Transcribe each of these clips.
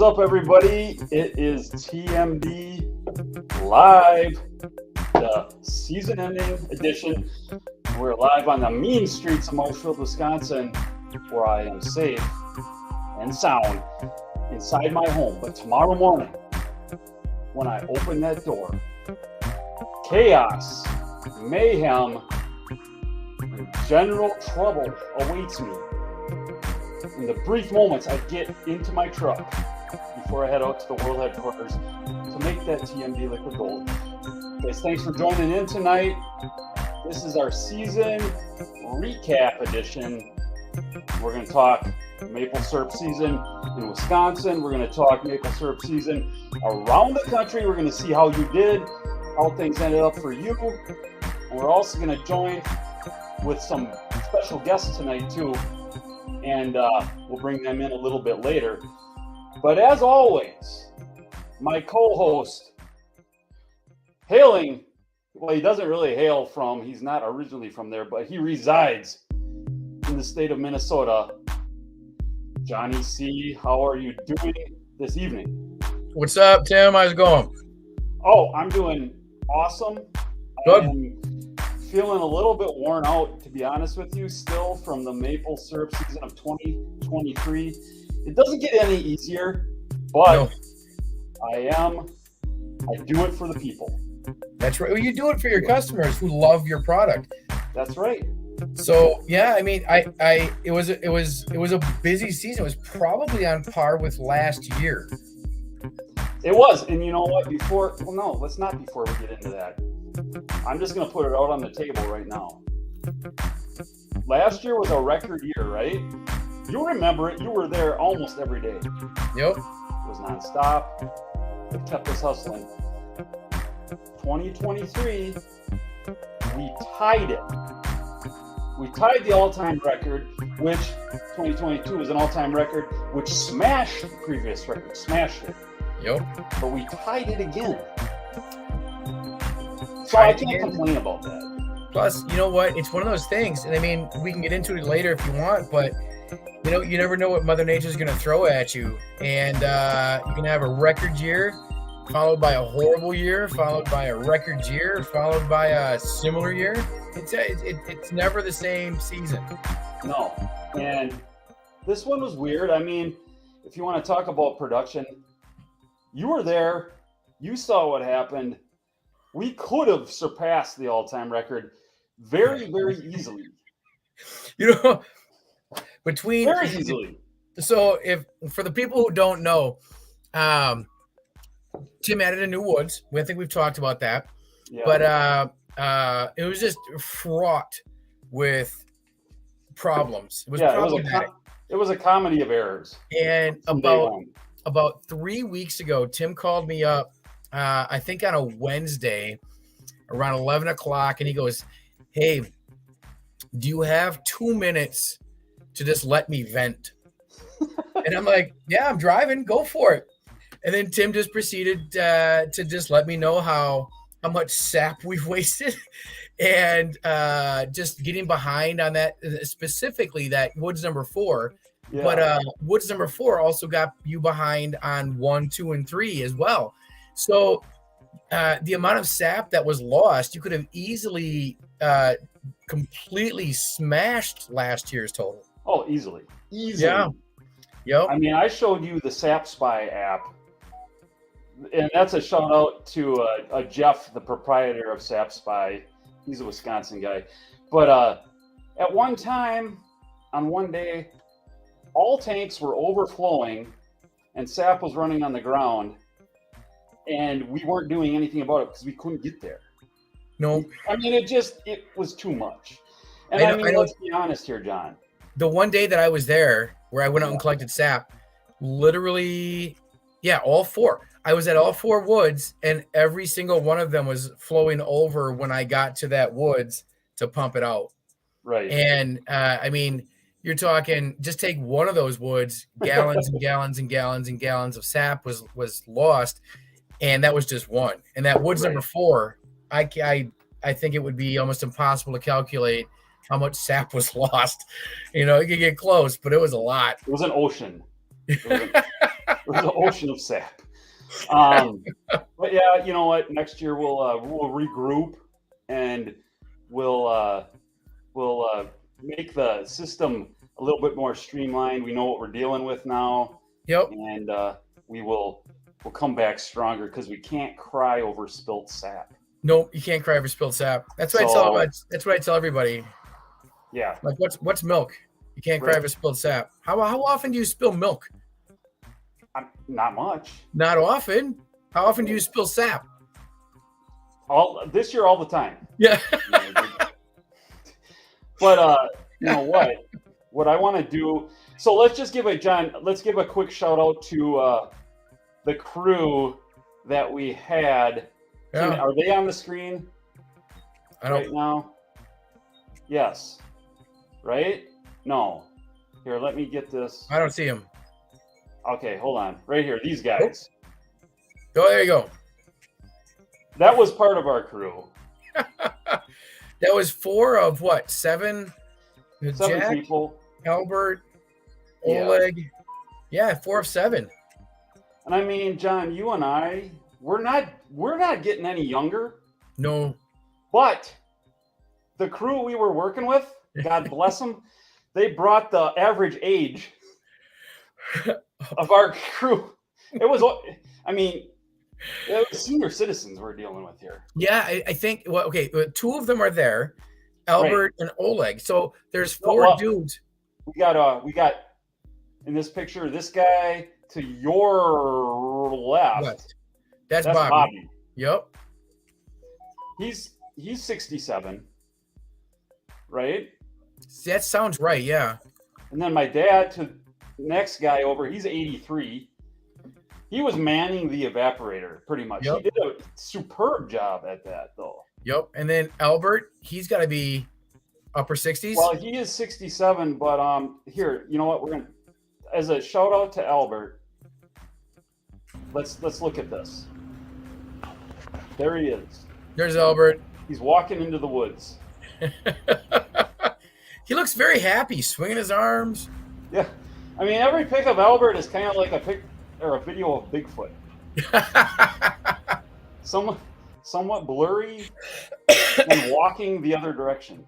up, everybody? It is TMD Live, the season-ending edition. We're live on the mean streets of Moshfield, Wisconsin, where I am safe and sound inside my home. But tomorrow morning, when I open that door, chaos, mayhem, and general trouble awaits me. In the brief moments I get into my truck before I head out to the world headquarters to make that TMD liquid gold. Guys, thanks for joining in tonight. This is our season recap edition. We're going to talk maple syrup season in Wisconsin. We're going to talk maple syrup season around the country. We're going to see how you did, how things ended up for you. And we're also going to join with some special guests tonight too. And we'll bring them in a little bit later. But as always, my co-host, hailing, well, he doesn't really hail from, he's not originally from there, but he resides in the state of Minnesota. Johnny C., how are you doing this evening? What's up, Tim? How's it going? Oh, I'm doing awesome. Good. I'm feeling a little bit worn out, to be honest with you, still from the maple syrup season of 2023. It doesn't get any easier, but no. I do it for the people. That's right. Well, you do it for your customers who love your product. That's right. So yeah, I mean, it was a busy season. It was probably on par with last year. It was, and you know what? Let's not before we get into that. I'm just going to put it out on the table right now. Last year was a record year, right? You remember it. You were there almost every day. Yep. It was nonstop. It kept us hustling. 2023, we tied it. We tied the all-time record, which 2022 was an all-time record, which smashed the previous record. Smashed it. Yep. But we tied it again. So I can't complain about that. Plus, you know what? It's one of those things, and I mean, we can get into it later if you want, but you know, you never know what Mother Nature is going to throw at you, and you can have a record year, followed by a horrible year, followed by a record year, followed by a similar year. It's never the same season. No, and this one was weird. I mean, if you want to talk about production, you were there, you saw what happened. We could have surpassed the all-time record very, very easily. You know, very easily. So, if for the people who don't know, Tim added a new woods. I think we've talked about that. Yeah. But it was just fraught with problems. It was problematic. It was a comedy of errors. And about 3 weeks ago, Tim called me up. I think on a Wednesday around 11 o'clock, and he goes, "Hey, do you have 2 minutes to just let me vent?" And I'm like, "Yeah, I'm driving. Go for it." And then Tim just proceeded to just let me know how much sap we've wasted and just getting behind on that, specifically that woods number 4. Yeah. But woods number 4 also got you behind on 1, 2, and 3 as well. So the amount of sap that was lost, you could have easily completely smashed last year's total. Oh, easily. Yeah. Yep. I mean, I showed you the Sap Spy app, and that's a shout out to Jeff, the proprietor of Sap Spy. He's a Wisconsin guy. But at one time, on one day, all tanks were overflowing and sap was running on the ground. And we weren't doing anything about it because we couldn't get there. No. I mean, it was too much. And I mean, let's be honest here, John. The one day that I was there, where I went out and collected sap, literally, all 4. I was at all 4 woods, and every single one of them was flowing over when I got to that woods to pump it out. Right. And, I mean, you're talking, just take one of those woods, gallons and gallons and gallons and gallons of sap was lost. And that was just one. And that woods number 4, I think it would be almost impossible to calculate how much sap was lost. You know, it could get close, but it was a lot. It was an ocean. There's an ocean of sap. But yeah, you know what? Next year we'll regroup and we'll make the system a little bit more streamlined. We know what we're dealing with now. Yep. And we'll come back stronger because we can't cry over spilt sap. Nope, you can't cry over spilled sap. That's what that's what I tell everybody. Yeah. Like what's milk? You can't cry over spilled sap. How often do you spill milk? Not much. Not often. How often do you spill sap? This year, all the time. Yeah. But you know what? What I want to do. So let's just give a quick shout out to the crew that we had. Yeah. Are they on the screen right now? Yes. Right? No. Here, let me get this. I don't see them. Okay, hold on. Right here, these guys. Oh, there you go. That was part of our crew. That was 4 of what? 7? 7 Jack, people. Albert, Oleg. Yeah, 4 of 7. And I mean, John, you and I, we're not getting any younger. No. But the crew we were working with, God bless them, they brought the average age of our crew. It was senior citizens we're dealing with here. Yeah, I think. Well, okay, 2 of them are there, Albert and Oleg. So there's 4 dudes. We got in this picture this guy to your left. That's Bobby. Yep. He's 67, right? That sounds right. Yeah. And then my dad to next guy over, he's 83. He was manning the evaporator pretty much. Yep. He did a superb job at that, though. Yep. And then Albert, he's got to be upper 60s. Well, he is 67, but here, you know what? We're gonna, as a shout out to Albert. Let's look at this. There he is. There's Albert. He's walking into the woods. He looks very happy, swinging his arms. Yeah, I mean, every pic of Albert is kind of like a video of Bigfoot. somewhat blurry and walking the other direction.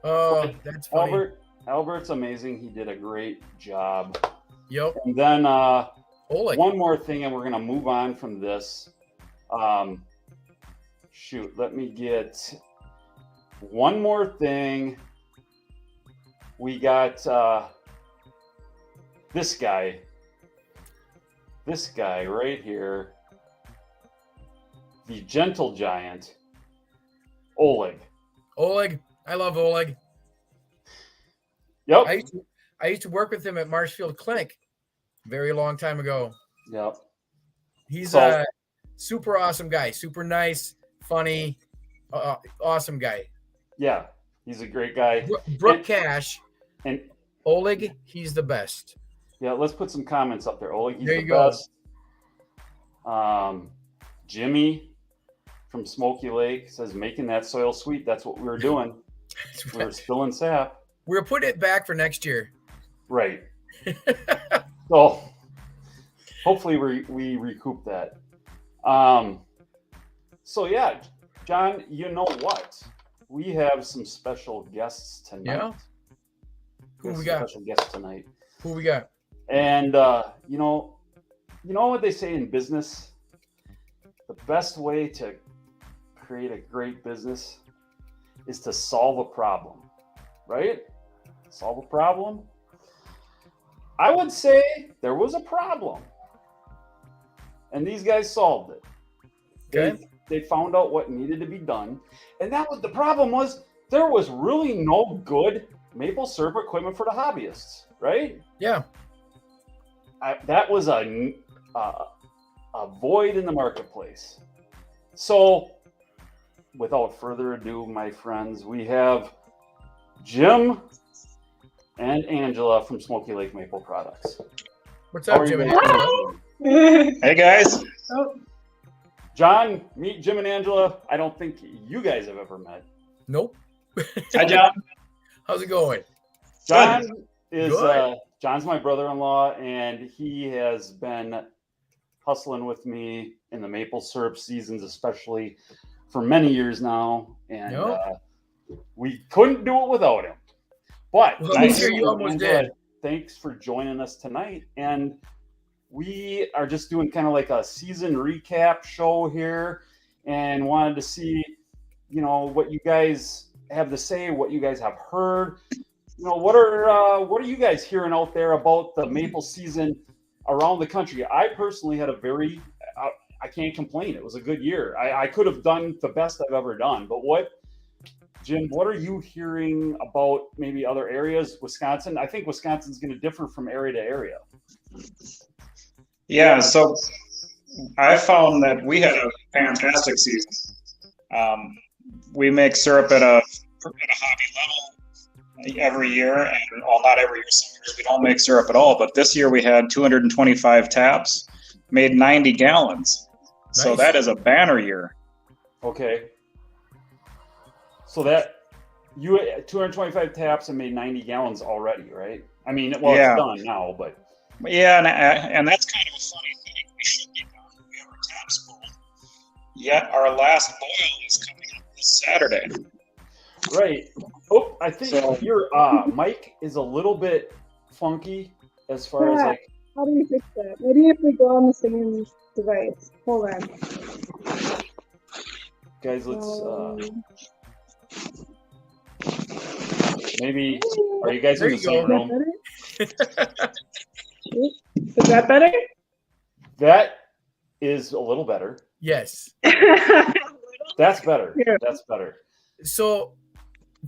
Oh, that's funny. Albert's amazing. He did a great job. Yep. And then one more thing, and we're gonna move on from this. Let me get one more thing. We got this guy right here, the gentle giant, Oleg. I love Oleg. Yep. I used to work with him at Marshfield Clinic very long time ago. Yep. He's a super awesome guy, super nice, funny, awesome guy. Yeah, he's a great guy. Brooke Cash and Oleg, he's the best. Yeah, let's put some comments up there. Oleg, he's the best. Jimmy from Smoky Lake says, making that soil sweet. That's what we were doing. We were spilling sap. We're putting it back for next year. Right. So hopefully we recoup that. So yeah, John, you know what? We have some special guests tonight. Yeah. Who we got? Special guests tonight. Who we got? And you know what they say in business? The best way to create a great business is to solve a problem, right? Solve a problem. I would say there was a problem, and these guys solved it. Okay. They found out what needed to be done, and that was the problem. Was there was really no good maple syrup equipment for the hobbyists, right? Yeah. That was a void in the marketplace. So, without further ado, my friends, we have Jim and Angela from Smoky Lake Maple Products. What's up, Jim and Angela? Hey, guys. Oh. John, meet Jim and Angela. I don't think you guys have ever met. Nope. Hi, John. How's it going? John is John's my brother-in-law, and he has been hustling with me in the maple syrup seasons, especially for many years now. And we couldn't do it without him. But this year you almost did. Thanks for joining us tonight. And we are just doing kind of like a season recap show here, and wanted to see, what you guys have to say, what you guys have heard. What are you guys hearing out there about the maple season around the country? I personally had I can't complain. It was a good year. I could have done the best I've ever done. But Jim, what are you hearing about maybe other areas? Wisconsin? I think Wisconsin's going to differ from area to area. Yeah, so I found that we had a fantastic season. We make syrup at a hobby level every year, and not every year. Some years we don't make syrup at all, but this year we had 225 taps, made 90 gallons. Nice. So that is a banner year. Okay. So that you 225 taps and made 90 gallons already, right? I mean, It's done now, but yeah, and that's kind of a funny thing. We should be done. We have our taps full. Yet our last boil is coming up this Saturday. Right. Oh, I think your mic is a little bit funky as far as like. How do you fix that? Maybe if we go on the same device. Hold on. Guys, let's. Maybe. Are you guys in the same room? Is that better? That is a little better. Yes. That's better. Yeah. That's better. So,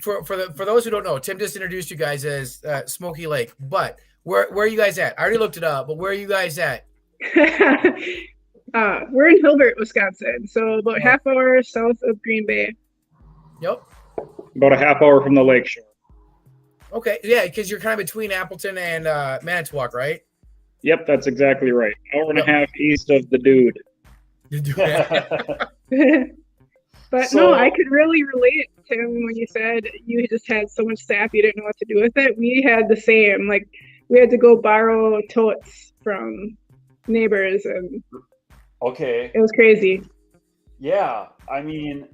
for those who don't know, Tim just introduced you guys as Smoky Lake. But where are you guys at? I already looked it up, but where are you guys at? We're in Hilbert, Wisconsin, so about half hour south of Green Bay. Yep. About a half hour from the lake shore. Okay, yeah, because you're kind of between Appleton and Manitowoc, right? Yep, that's exactly right. Hour and a half east of the dude. But no, I could really relate, Tim, when you said you just had so much sap you didn't know what to do with it. We had the same. Like, we had to go borrow totes from neighbors, and okay, it was crazy. Yeah, I mean,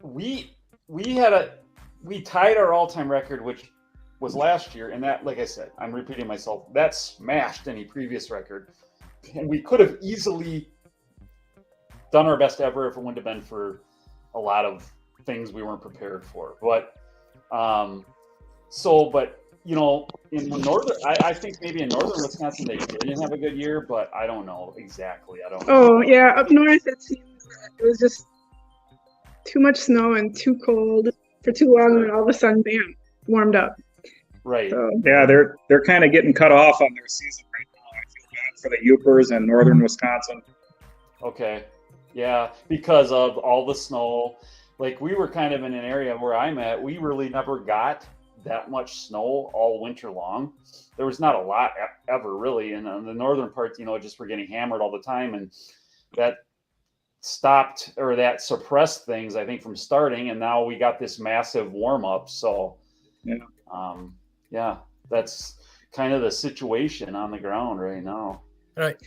we tied our all-time record, which was last year, and that, like I said, I'm repeating myself, that smashed any previous record, and we could have easily done our best ever if it wouldn't have been for a lot of things we weren't prepared for. But in northern, I think maybe in northern Wisconsin they didn't have a good year, but I don't know exactly. Oh yeah, up north it seems it was just too much snow and too cold for too long, and all of a sudden, bam, warmed up. Right. So. Yeah, they're kind of getting cut off on their season right now. I feel bad for the Yoopers in northern Wisconsin. Okay. Yeah, because of all the snow. Like, we were kind of in an area where I'm at, we really never got that much snow all winter long. There was not a lot ever, really. And on the northern parts, just we're getting hammered all the time. And that stopped, or that suppressed things, I think, from starting. And now we got this massive warm up. So, that's kind of the situation on the ground right now.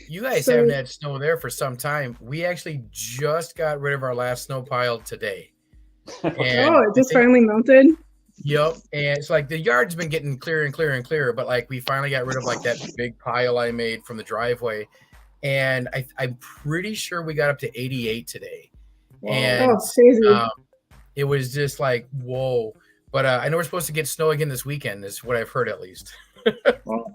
You guys haven't had snow there for some time. We actually just got rid of our last snow pile today. And it just finally melted? Yep. And it's like the yard's been getting clearer and clearer and clearer, but like we finally got rid of like that big pile I made from the driveway. And I'm pretty sure we got up to 88 today. Wow. And crazy. It was just like, whoa. But I know we're supposed to get snow again this weekend, is what I've heard at least. Wow.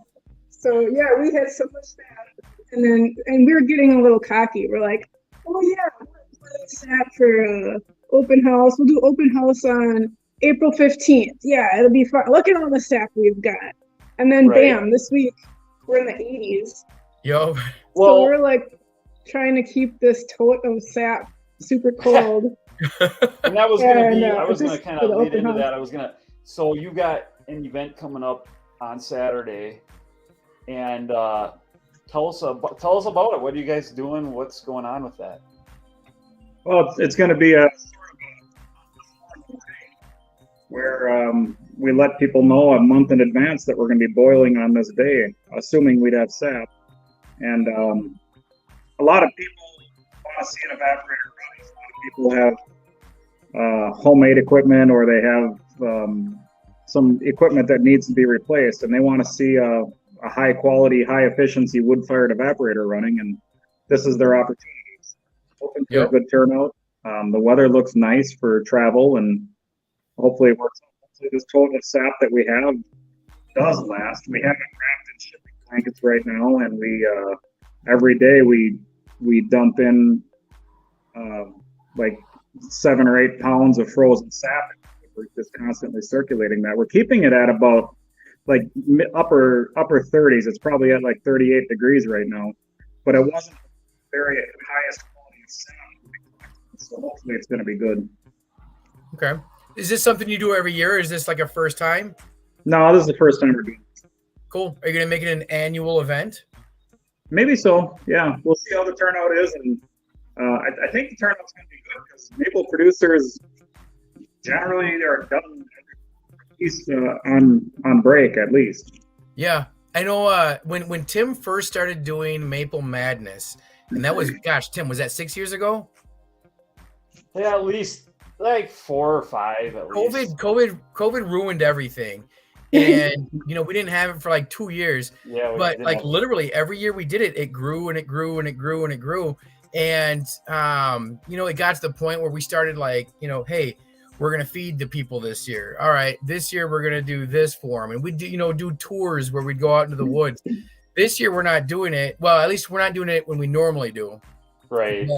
So yeah, we had so much sap, and we were getting a little cocky. We're like, oh yeah, we're sap for open house. We'll do open house on April 15th. Yeah, it'll be fun. Look at all the sap we've got. And then bam, this week we're in the 80s. Yo. So we're like trying to keep this tote of sap super cold. And that was going to be, I was going to kind of lead into that. So you got an event coming up on Saturday, and tell us about it. What are you guys doing? What's going on with that? Well, it's going to be where we let people know a month in advance that we're going to be boiling on this day, assuming we'd have sap. And a lot of people want to see an evaporator running. A lot of people have homemade equipment, or they have some equipment that needs to be replaced, and they want to see a high quality, high efficiency wood-fired evaporator running, and this is their opportunity. Hoping for a good turnout. The weather looks nice for travel, and hopefully it works. Hopefully this total sap that we have does last. We have it wrapped in shipping blankets right now, and we every day we dump in like 7 or 8 pounds of frozen sap. We're just constantly circulating that. We're keeping it at about like upper 30s. It's probably at like 38 degrees right now, but it wasn't very highest quality of sap. So hopefully it's going to be good. Okay. Is this something you do every year? Or is this like a first time? No, this is the first time we're doing it. Cool. Are you going to make it an annual event? Maybe so. Yeah, we'll see how the turnout is, and I think the turnout's going to be good because maple producers generally are done at least on break at least. Yeah, I know. When Tim first started doing Maple Madness, and that was, gosh, Tim, was that 6 years ago? Yeah, at least like 4 or 5. At least. COVID ruined everything. And we didn't have it for like 2 years. Yeah, but like literally every year we did it, it grew and it grew and it grew and it grew. And it got to the point where we started like, hey, we're gonna feed the people this year. All right, this year we're gonna do this for them, and we do tours where we'd go out into the woods. This year we're not doing it. Well, at least we're not doing it when we normally do. Right.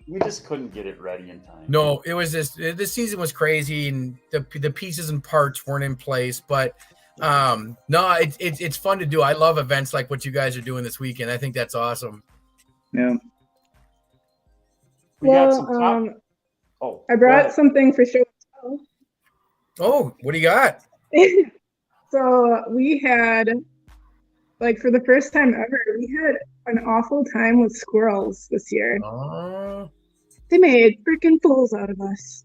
We just couldn't get it ready in time. No, it was just this season was crazy, and the pieces and parts weren't in place. But no, it's fun to do. I love events like what you guys are doing this weekend. I think that's awesome. Yeah. I brought something for sure. Oh, what do you got? So we had, like, for the first time ever, we had an awful time with squirrels this year. They made freaking fools out of us.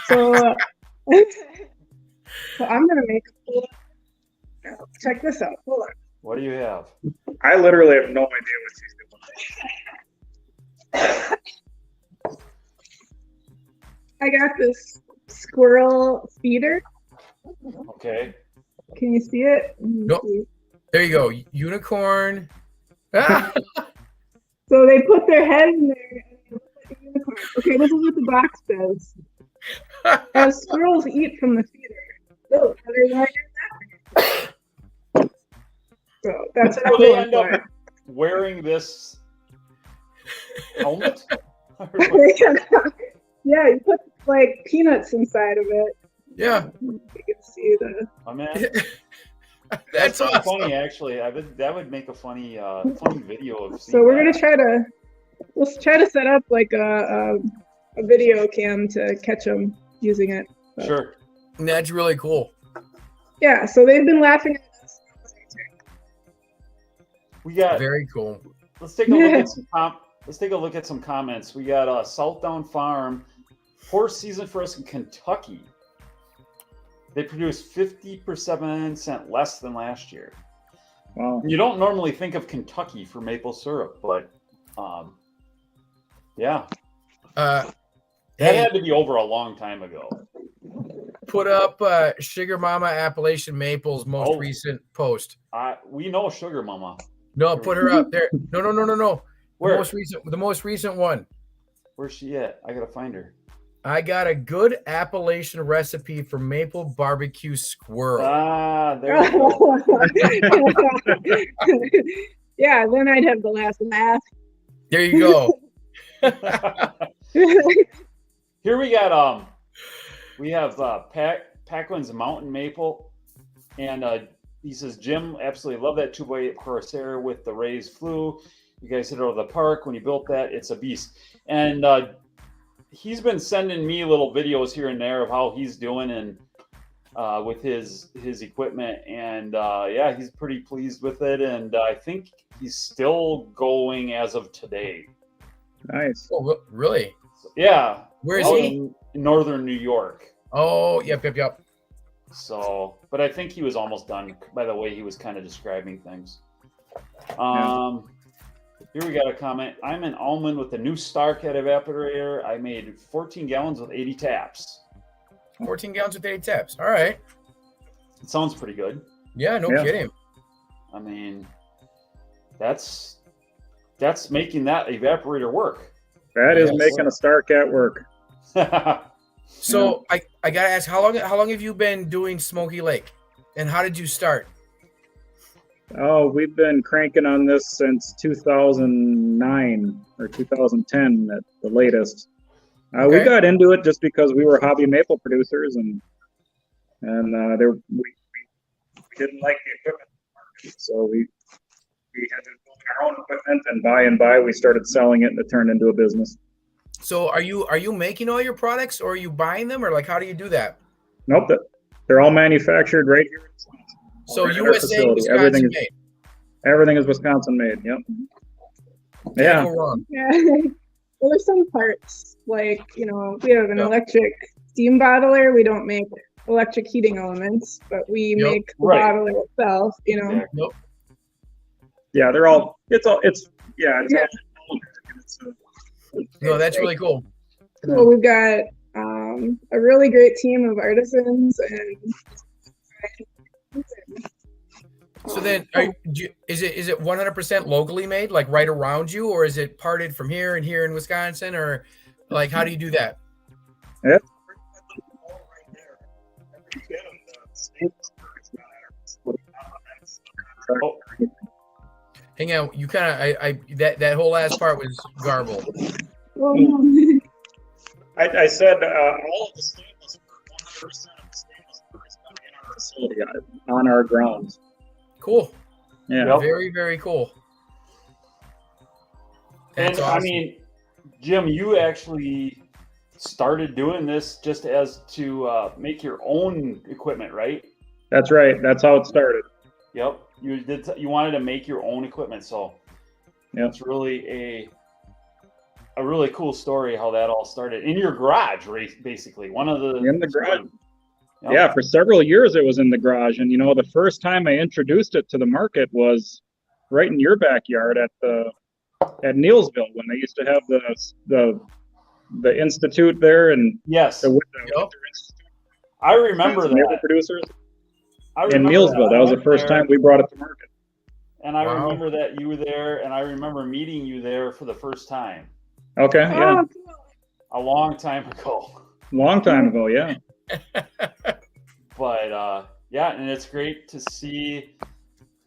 So I'm gonna make a pool. Check this out. Hold on. What do you have? I literally have no idea what she's doing. I got this squirrel feeder. Okay. Can you see it? Nope. There you go. Unicorn. So they put their head in there. Unicorn. Okay, this is what the box says. As squirrels eat from the feeder. So that's how they end up wearing this helmet. Yeah, you put like peanuts inside of it. Yeah, you can see the. Oh man, that's awesome. Funny actually. That would make a funny video of. So we're gonna try to set up like a video cam to catch them using it. But. Sure. That's really cool. Yeah, so they've been laughing at us. We got very cool. Let's take a look at some comments. We got Southdown Farm. Horse season for us in Kentucky. They produced 50% less than last year. Wow. You don't normally think of Kentucky for maple syrup, but yeah. That had to be over a long time ago. Put up Sugar Mama Appalachian Maple's most recent post. We know Sugar Mama. No, put her up there. No. Where? The most recent one. Where's she at? I gotta find her. I got a good Appalachian recipe for maple barbecue squirrel. There you go. Yeah, then I'd have the last laugh. There you go. Here we got we have Paquin's Mountain Maple, and he says, Jim, absolutely love that 2x8 Corsair with the raised flue. You guys hit it over the park when you built that. It's a beast. And he's been sending me little videos here and there of how he's doing and with his equipment. And yeah, he's pretty pleased with it. And I think he's still going as of today. Nice. Oh, really? Yeah. Where is he? In northern New York. Oh, yep. So, but I think he was almost done by the way he was kind of describing things. Here we got a comment. I'm an almond with a new Starcat evaporator. I made 14 gallons with 80 taps. 14 gallons with 80 taps. All right. It sounds pretty good. Yeah, no kidding. I mean, that's making that evaporator work. That is making a Starcat work. So I gotta ask, how long have you been doing Smoky Lake, and how did you start? Oh, we've been cranking on this since 2009 or 2010 at the latest. We got into it just because we were hobby maple producers, and we didn't like the equipment, so we had to build our own equipment, and by we started selling it, and it turned into a business. So are you making all your products, or are you buying them, or like how do you do that? Nope, they're all manufactured right here in Wisconsin. So USA, Wisconsin made. Everything is Wisconsin made. Yep. Can't go wrong. Yeah. Well, there's some parts like we have an electric steam bottler. We don't make electric heating elements, but we make the bottler itself. Yeah, they're all. No, that's really cool. Well, we've got a really great team of artisans and. So then, is it 100% locally made, like right around you, or is it parted from here and here in Wisconsin, or like how do you do that? Yeah. Hang on, you kind of that whole last part was garbled. I said all of the stainless work, 100% of the stainless work is done in our facility on our grounds. Cool. Yeah. Very, very cool. That's awesome. I mean, Jim, you actually started doing this just as to make your own equipment, right? That's right. That's how it started. Yep. You wanted to make your own equipment, so it's really a really cool story how that all started in your garage, basically. In the garage. Yep. Yeah, for several years it was in the garage, and the first time I introduced it to the market was right in your backyard at Neilsville when they used to have the institute there, and yes, the Winter Institute. I remember that. Producers in Neilsville. That was the first time we brought it to market. And I remember that you were there, and I remember meeting you there for the first time. Okay, yeah. A long time ago. Long time ago, yeah. But and it's great to see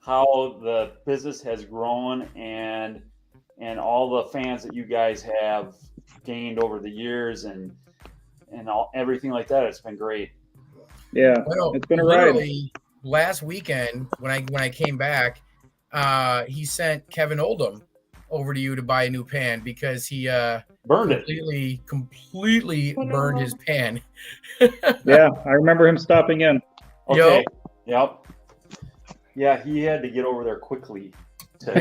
how the business has grown and all the fans that you guys have gained over the years and everything like that. It's been great. Yeah, it's been a ride. Last weekend when I came back, he sent Kevin Oldham over to you to buy a new pan because he completely burned his pan. Yeah, I remember him stopping in. Okay. Yep. Yeah, he had to get over there quickly.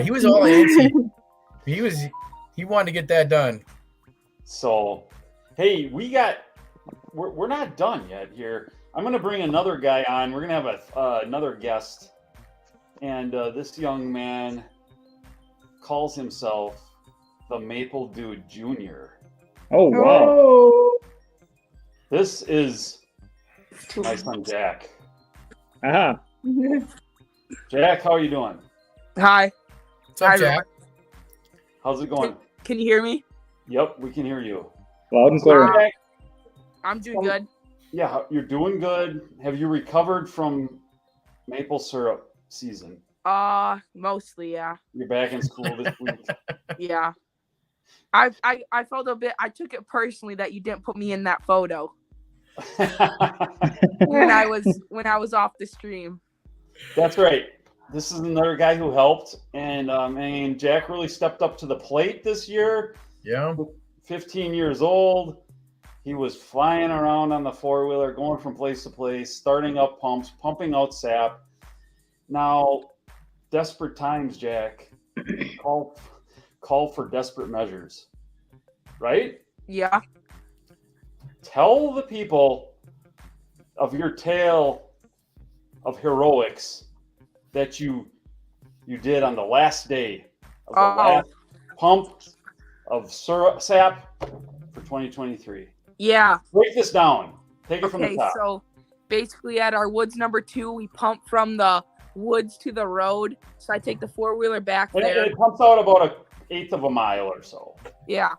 He was all antsy. He wanted to get that done. So, hey, we're not done yet here. I'm going to bring another guy on. We're going to have another guest. And this young man calls himself the Maple Dude Jr. Oh, wow. This is my son, Jack. Uh-huh. Jack, how are you doing? Hi. What's up, Jack? How's it going? Can you hear me? Yep, we can hear you. Loud and clear. I'm doing good. Yeah, you're doing good. Have you recovered from maple syrup season? Mostly, yeah. You're back in school this week. Yeah. I felt a bit. I took it personally that you didn't put me in that photo when I was off the stream. That's right. This is another guy who helped, and Jack really stepped up to the plate this year. Yeah. 15 years old. He was flying around on the four-wheeler, going from place to place, starting up pumps, pumping out sap. Now, desperate times, Jack. Call for desperate measures. Right? Yeah. Tell the people of your tale of heroics that you did on the last day of the last pump of syrup sap for 2023? Yeah. Break this down. Take it from the top. So basically at our woods number 2, we pump from the woods to the road. So I take the 4-wheeler back there. It pumps out about 1/8 of a mile or so. Yeah.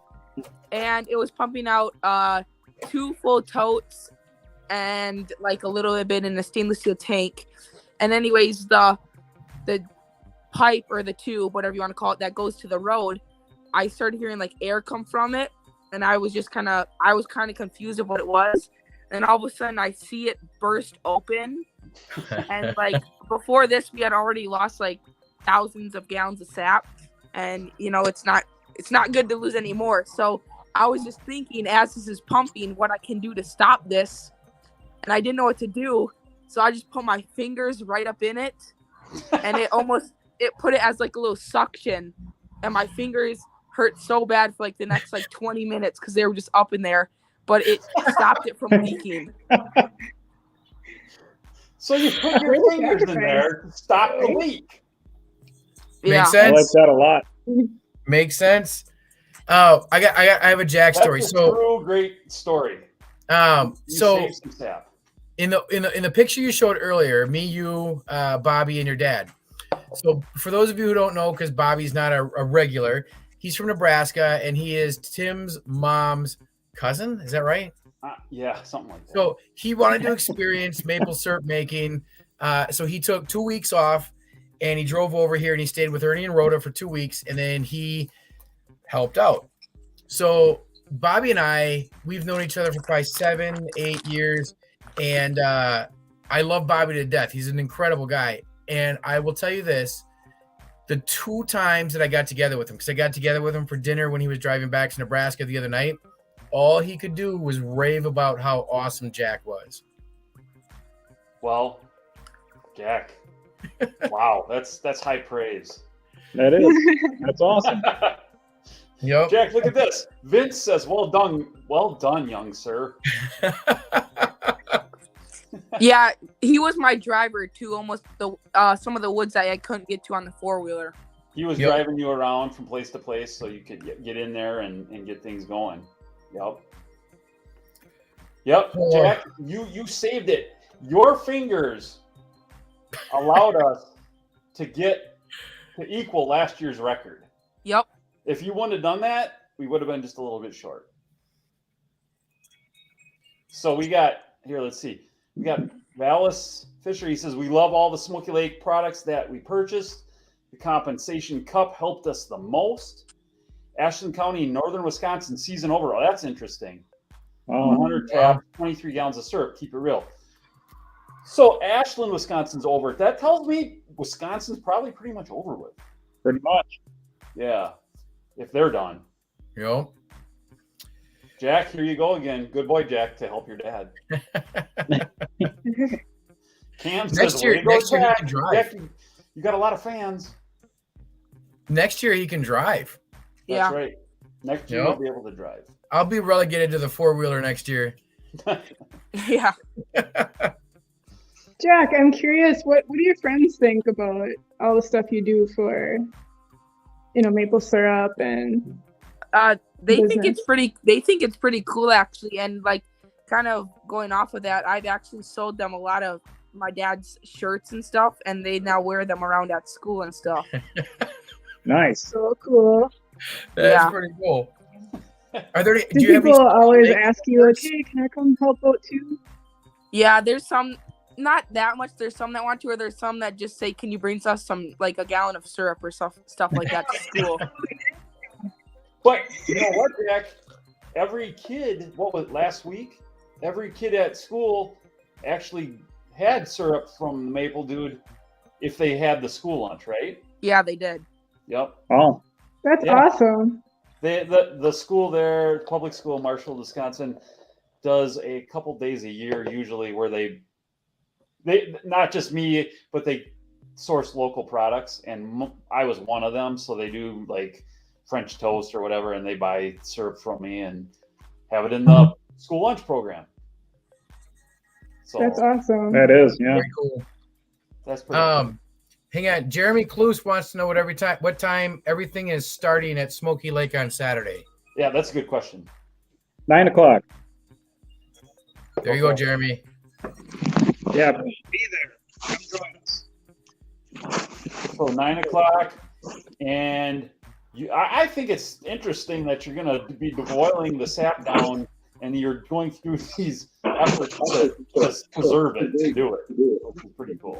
And it was pumping out 2 full totes and like a little bit in a stainless steel tank. And anyways, the pipe or the tube, whatever you want to call it, that goes to the road, I started hearing like air come from it. And I was kind of confused of what it was. And all of a sudden I see it burst open. And like before this, we had already lost like thousands of gallons of sap. And it's not good to lose any more. So I was just thinking, as this is pumping, what I can do to stop this. And I didn't know what to do. So I just put my fingers right up in it. And it put it as like a little suction. And my fingers hurt so bad for like the next like 20 minutes because they were just up in there. But it stopped it from leaking. So you put your fingers in there to stop the leak. Yeah. Makes sense. I like that a lot. Makes sense. Oh, I have a Jack story. That's a So true great story. so saved some sap. in the picture you showed earlier, me, you, Bobby, and your dad. So for those of you who don't know, because Bobby's not a regular, he's from Nebraska and he is Tim's mom's cousin. Is that right? Yeah, something like that. So he wanted to experience maple syrup making. So he took 2 weeks off and he drove over here and he stayed with Ernie and Rhoda for 2 weeks and then he helped out. So Bobby and we've known each other for probably 7-8 years. And I love Bobby to death. He's an incredible guy. And I will tell you this, the 2 times that I got together with him, because I got together with him for dinner when he was driving back to Nebraska the other night, all he could do was rave about how awesome Jack was. Well, Jack, wow, that's high praise. That is. That's awesome. Yep. Jack, look at this. Vince says, well done, young sir. Yeah, he was my driver to almost some of the woods that I couldn't get to on the 4-wheeler. He was driving you around from place to place so you could get in there and get things going. Yep. Jack, you saved it. Your fingers allowed us to equal last year's record. Yep. If you wouldn't have done that, we would have been just a little bit short. So we got Vallis Fisher. He says, we love all the Smoky Lake products that we purchased. The compensation cup helped us the most. Ashland County, northern Wisconsin, season over. Oh, that's interesting. 100 tab, 23 gallons of syrup. Keep it real. So Ashland, Wisconsin's over. That tells me Wisconsin's probably pretty much over with. Pretty much. Yeah, if they're done. Yep. Jack, here you go again. Good boy, Jack, to help your dad. Cam says, next year he can drive. Jack, you got a lot of fans. Next year he can drive. That's right. Next year he'll be able to drive. I'll be relegated to the 4-wheeler next year. Yeah. Jack, I'm curious, what do your friends think about all the stuff you do for, maple syrup and they business? think it's pretty cool actually, and like kind of going off of that, I've actually sold them a lot of my dad's shirts and stuff, and they now wear them around at school and stuff. Nice. So cool. That's pretty cool. Are there? Do people always ask you, like, hey, can I come help out too? Yeah, there's some, not that much. There's some that want to, or there's some that just say, can you bring us some, like a gallon of syrup or stuff like that to school? But you know what, Jack? Every kid, last week? Every kid at school actually had syrup from the Maple Dude if they had the school lunch, right? Yeah, they did. Yep. Oh. That's awesome. The school there, public school, Marshall, Wisconsin, does a couple days a year usually where they not just me, but they source local products, and I was one of them. So they do like French toast or whatever, and they buy syrup from me and have it in the school lunch program. So that's awesome. That is, yeah. Very cool. That's pretty cool. Hang on. Jeremy Cluse wants to know what time everything is starting at Smoky Lake on Saturday. Yeah, that's a good question. 9 o'clock. There you go, Jeremy. Yeah, be there. Come join us. So 9 o'clock, and I think it's interesting that you're going to be boiling the sap down, and you're going through these efforts to preserve it, to do it, which is pretty cool.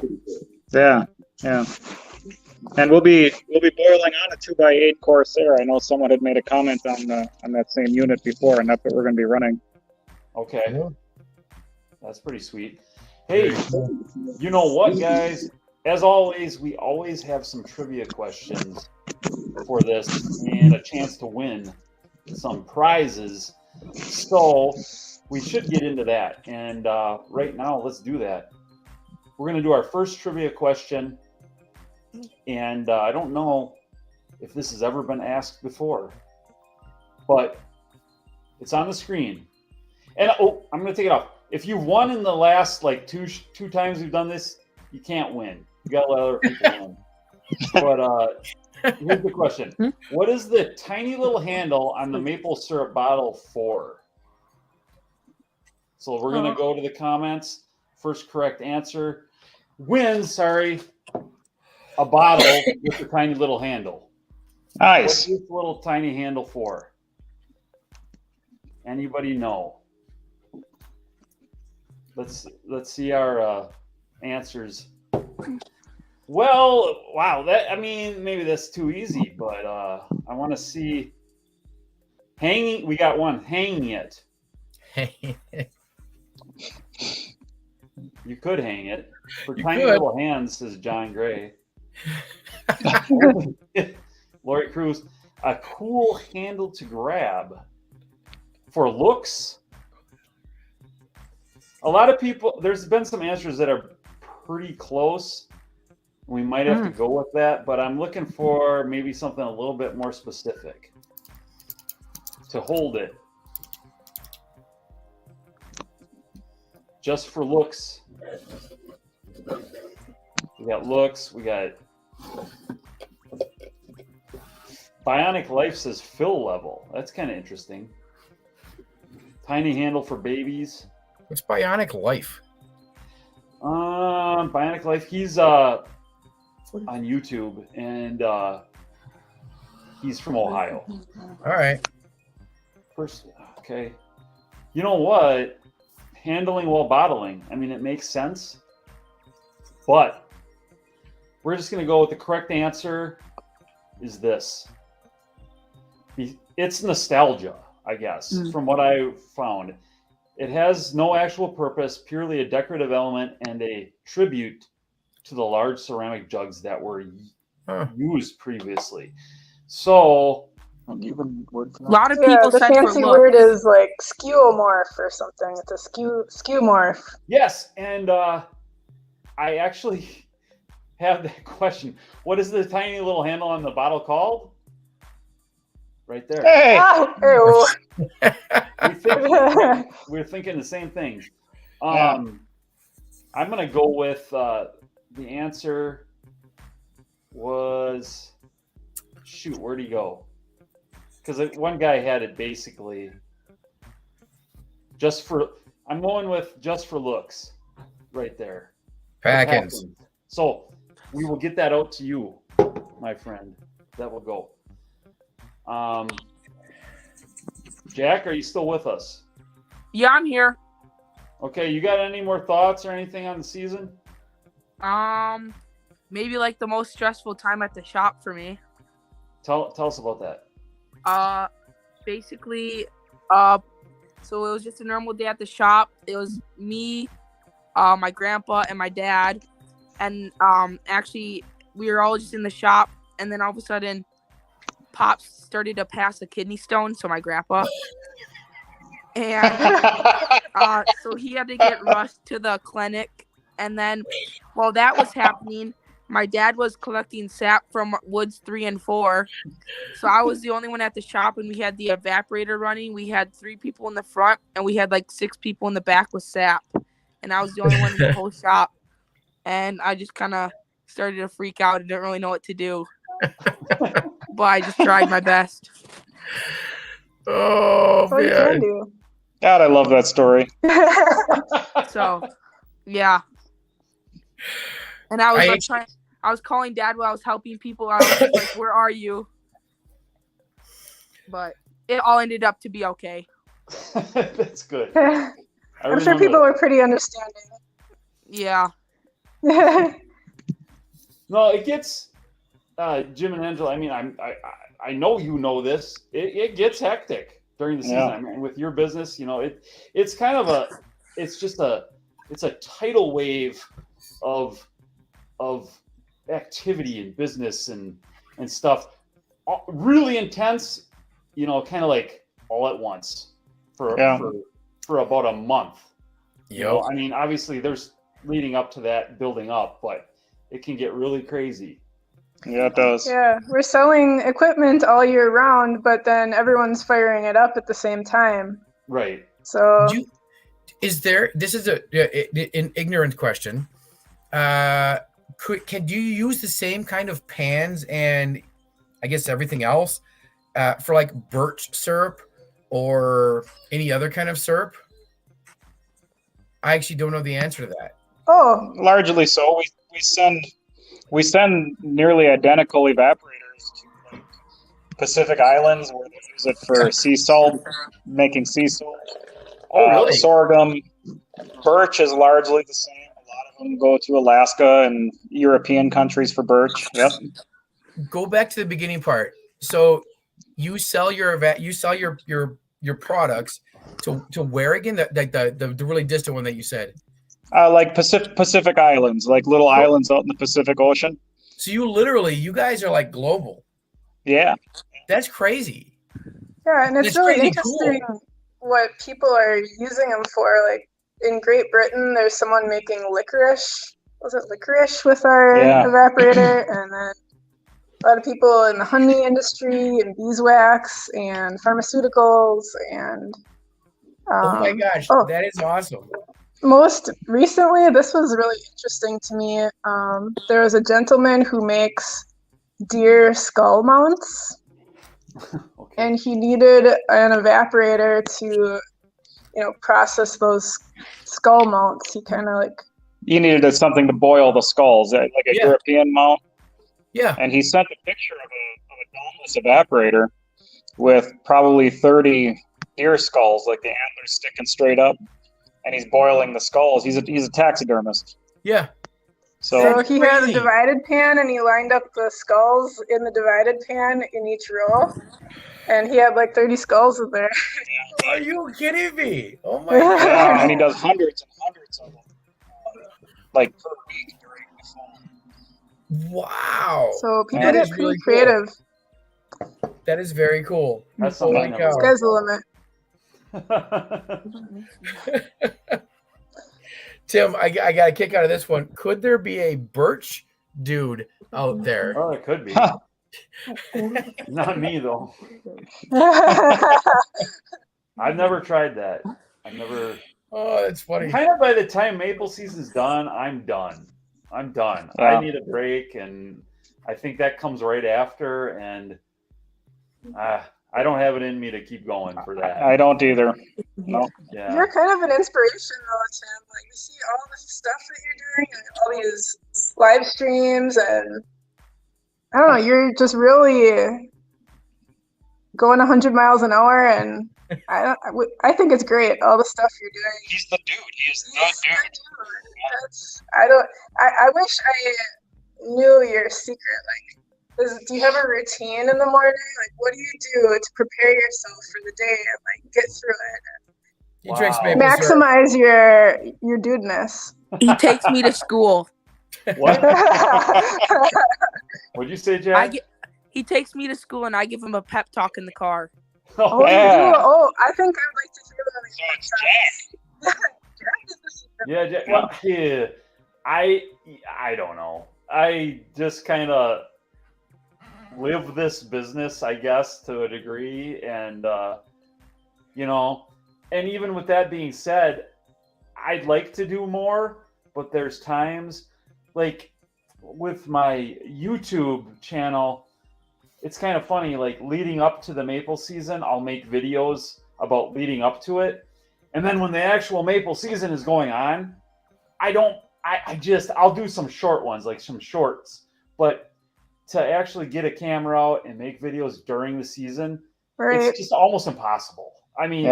Yeah. And we'll be boiling on a 2x8 Corsair. I know someone had made a comment on that same unit before, and that's what we're going to be running. Okay, that's pretty sweet. Hey, you know what, guys? As always, we always have some trivia questions for this and a chance to win some prizes. So we should get into that. And right now, let's do that. We're going to do our first trivia question. And I don't know if this has ever been asked before, but it's on the screen. And I'm going to take it off. If you've won in the last like two times we've done this, you can't win. You got to let other people win. But here's the question. What is the tiny little handle on the maple syrup bottle for? So we're going to go to the comments. First correct answer wins, a bottle with a tiny little handle. Nice. What is this little tiny handle for? Anybody know? Let's see our answers. Well, wow, maybe that's too easy, but I want to see hanging. We got one, hanging it. You could hang it for tiny little hands, says John Gray. Lori Cruz, a cool handle to grab for looks. A lot of people, there's been some answers that are pretty close. We might have to go with that, but I'm looking for maybe something a little bit more specific to hold it. Just for looks. We got looks. We got Bionic Life says fill level. That's kind of interesting. Tiny handle for babies. What's Bionic Life? Bionic Life. He's on YouTube, and he's from Ohio. All right. First, okay. You know what? Handling while bottling. I mean, it makes sense. But we're just going to go with the correct answer is this. It's nostalgia, I guess, from what I found. It has no actual purpose, purely a decorative element and a tribute to the large ceramic jugs that were used previously. So, a lot of people the said fancy for word looks. is like skeuomorph or something. It's a skeuomorph. yes, and I actually have that question. What is the tiny little handle on the bottle called? Right there. Hey! We're thinking the same thing. I'm going to go with the answer was, shoot, where'd he go? Because one guy had it basically I'm going with just for looks right there. Packins. So we will get that out to you, my friend. That will go. Jack, are you still with us? Yeah, I'm here. Okay, you got any more thoughts or anything on the season? Maybe like the most stressful time at the shop for me. Tell us about that. Basically, so it was just a normal day at the shop. It was me, my grandpa, and my dad, and actually we were all just in the shop, and then all of a sudden, Pops started to pass a kidney stone, so my grandpa, and so he had to get rushed to the clinic, and then while that was happening, my dad was collecting sap from woods 3 and 4. So I was the only one at the shop, and we had the evaporator running. We had 3 people in the front, and we had like 6 people in the back with sap. And I was the only one in the whole shop. and I just kind of started to freak out and didn't really know what to do. But I just tried my best. Oh, That's all you can do. God, I love that story. So, yeah. And I was I was calling Dad while I was helping people out. Like, where are you? But it all ended up to be okay. That's good. I'm sure people were pretty understanding. Yeah. No, it gets Jim and Angela. I mean, I know you know this. It gets hectic during the season. Yeah. I mean, with your business, it's kind of it's a tidal wave of activity and business and stuff. Really intense, kind of like all at once for about a month. I mean, obviously there's leading up to that, building up, but it can get really crazy. Yeah, it does. Yeah, we're selling equipment all year round, but then everyone's firing it up at the same time. Right. So, this is an ignorant question. Do you use the same kind of pans and I guess everything else for like birch syrup or any other kind of syrup? I actually don't know the answer to that. Oh, largely so. We send nearly identical evaporators to like Pacific Islands where they use it for sea salt, making sea salt. Oh, really? Sorghum, birch is largely the same. A lot of them go to Alaska and European countries for birch. Yep. Go back to the beginning part. So you sell your products to where again? The really distant one that you said. Like Pacific Islands, like little islands out in the Pacific Ocean. So you guys are like global. Yeah. That's crazy. yeah, and it's That's really pretty interesting what people are using them for. Like in Great Britain, there's someone making licorice. Was it licorice with our evaporator? And then a lot of people in the honey industry and beeswax and pharmaceuticals and. Oh my gosh, that is awesome. Most recently, this was really interesting to me. There was a gentleman who makes deer skull mounts, Okay. and he needed an evaporator to, process those skull mounts. He kind of like. You needed something to boil the skulls, like a European mount. Yeah. And he sent a picture of a domeless evaporator with probably 30 deer skulls, like the antlers sticking straight up. And he's boiling the skulls. He's a taxidermist. Yeah. So he had a divided pan, and he lined up the skulls in the divided pan in each row, and he had like 30 skulls in there. Are you kidding me? Oh my god! Yeah, and he does hundreds and hundreds of them, like per week during the fall. Wow. So people get pretty creative. Cool. That is very cool. That's Holy cow. Sky's the limit. Tim, I got a kick out of this one. Could there be a birch dude out there? Oh, it could be. Not me though. I've never tried that. Oh, that's funny. Kind of by the time maple season's done, I'm done. Yeah. I need a break, and I think that comes right after. And I don't have it in me to keep going for that. I don't either. No. Yeah. You're kind of an inspiration, though, Tim. Like, you see all this stuff that you're doing, and all these live streams, and I don't know, you're just really going 100 miles an hour, and I think it's great, all the stuff you're doing. He's the dude. He is the dude. I wish I knew your secret. Like, do you have a routine in the morning? Like, what do you do to prepare yourself for the day and like get through it? He drinks maple Maximize syrup. your dudeness. He takes me to school. What? What'd you say, Jack? He takes me to school, and I give him a pep talk in the car. Oh, yeah. You do? Oh, I think I'd like to hear that. So it's Jack. Jack is the secret. Yeah, Jack. Well, yeah, I don't know. I just kind of live this business, I guess, to a degree, and and even with that being said, I'd like to do more, but there's times like with my YouTube channel, it's kind of funny. Like leading up to the maple season, I'll make videos about leading up to it, and then when the actual maple season is going on, I'll do some short ones, like some shorts, but to actually get a camera out and make videos during the season, it's just almost impossible. I mean,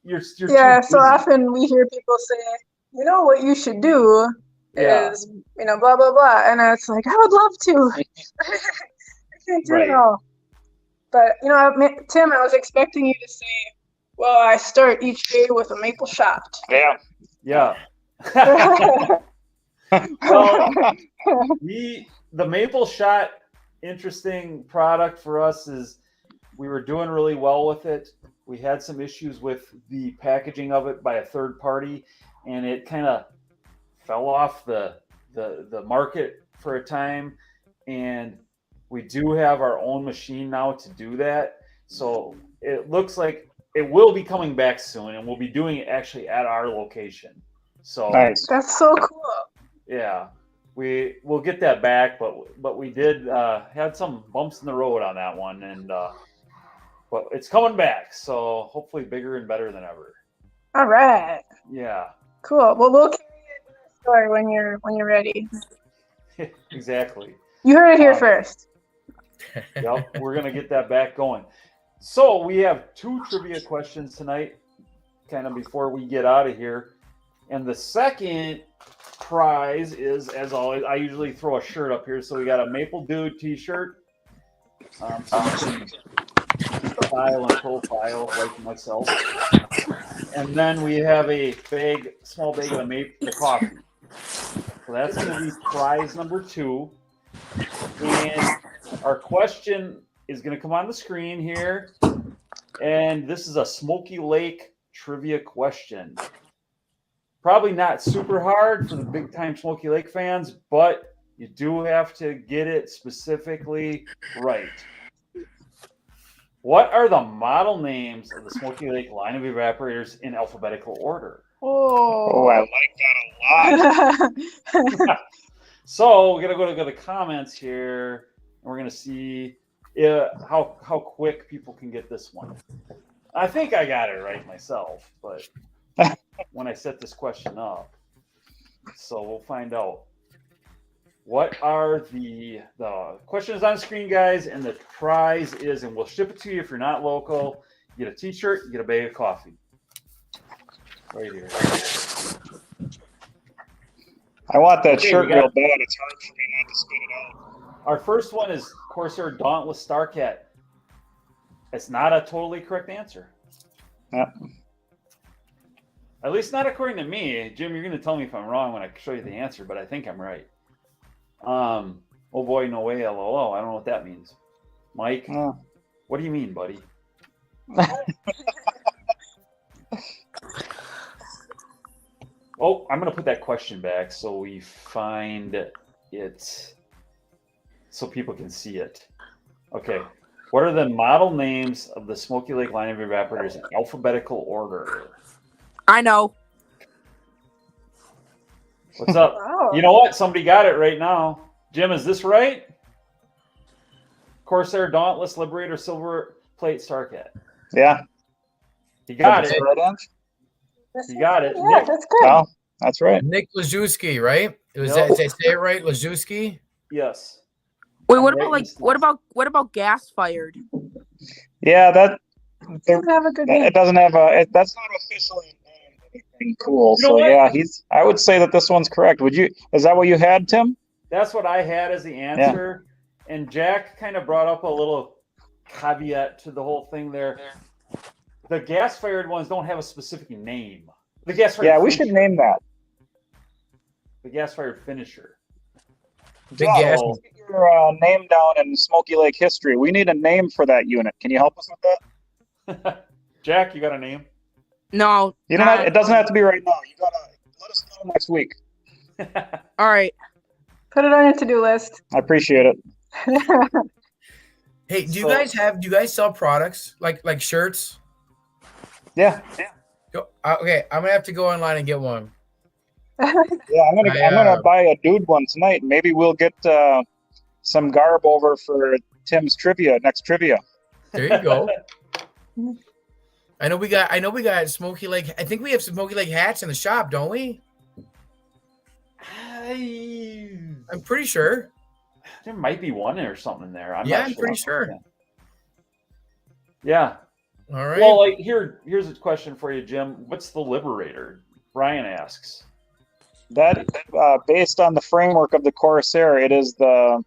you're yeah. So often we hear people say, you know, what you should do is, you know, blah, blah, blah. And it's like, I would love to. I can't do it all. But, you know, Tim, I was expecting you to say, well, I start each day with a maple shot. Yeah. Yeah. Well, the maple shot, interesting product for us is we were doing really well with it. We had some issues with the packaging of it by a third party, and it kind of fell off the market for a time. And we do have our own machine now to do that. So it looks like it will be coming back soon, and we'll be doing it actually at our location. So nice. That's so cool. Yeah, we'll get that back, but we did had some bumps in the road on that one, and but it's coming back. So hopefully bigger and better than ever. All right. Yeah. Cool. Well, we'll carry it in the store when you're ready. Exactly. You heard it here first. Yep, we're gonna get that back going. So we have 2 trivia questions tonight, kind of before we get out of here. And the second prize is, as always, I usually throw a shirt up here. So we got a Maple Dude t-shirt. So you can style and profile like myself. And then we have a small bag of maple coffee. So that's going to be prize number 2. And our question is going to come on the screen here. And this is a Smoky Lake trivia question. Probably not super hard for the big-time Smoky Lake fans, but you do have to get it specifically right. What are the model names of the Smoky Lake line of evaporators in alphabetical order? Oh, I like that a lot. So we're going to go to the comments here, and we're going to see how quick people can get this one. I think I got it right myself, but when I set this question up, so we'll find out. What are the question is on the screen, guys, and the prize is, and we'll ship it to you if you're not local. You get a t-shirt, you get a bag of coffee. Right here. I want that shirt real bad. It's hard for me not to spit it out. Our first one is Corsair Dauntless Starcat. It's not a totally correct answer. Yeah. At least not according to me. Jim, you're going to tell me if I'm wrong when I show you the answer, but I think I'm right. Oh boy, no way, LOL. I don't know what that means. Mike, what do you mean, buddy? Oh, I'm going to put that question back so we find it so people can see it. Okay. What are the model names of the Smoky Lake line of evaporators in alphabetical order? I know. What's up? Wow. You know what? Somebody got it right now. Jim, is this right? Corsair Dauntless Liberator Silver Plate Starcat. Yeah. You got it. Right, you got it. Yeah, Nick. that's good. Oh, that's right. Nick Lajewski, right? Was Nope. that, did I say it right? Lajewski? Yes. Wait, what about gas fired? Yeah, that Doesn't have a good name. it doesn't have a. That's not officially anything cool. You know So what? yeah, I would say that this one's correct. Would you? Is that what you had, Tim? That's what I had as the answer. Yeah. And Jack kind of brought up a little caveat to the whole thing there. The gas-fired ones don't have a specific name. The gas-fired Yeah, we finisher. should name that. The gas-fired finisher. Big gas. Get your name down in Smoky Lake history. We need a name for that unit. Can you help us with that? Jack, you got a name? No. You don't have, it doesn't have to be right now. You gotta let us know next week. All right. Put it on your to-do list. I appreciate it. Hey, do you guys sell products like shirts? Yeah. Okay, I'm gonna have to go online and get one. Yeah, I'm gonna buy a dude one tonight. Maybe we'll get some garb over for Tim's next trivia. There you go. I know we got Smoky Lake. I think we have Smoky Lake hats in the shop, don't we? I'm pretty sure. There might be one or something in there. I'm pretty sure. Yeah. All right. Well, like here's a question for you, Jim. What's the Liberator? Brian asks. That based on the framework of the Corsair, it is the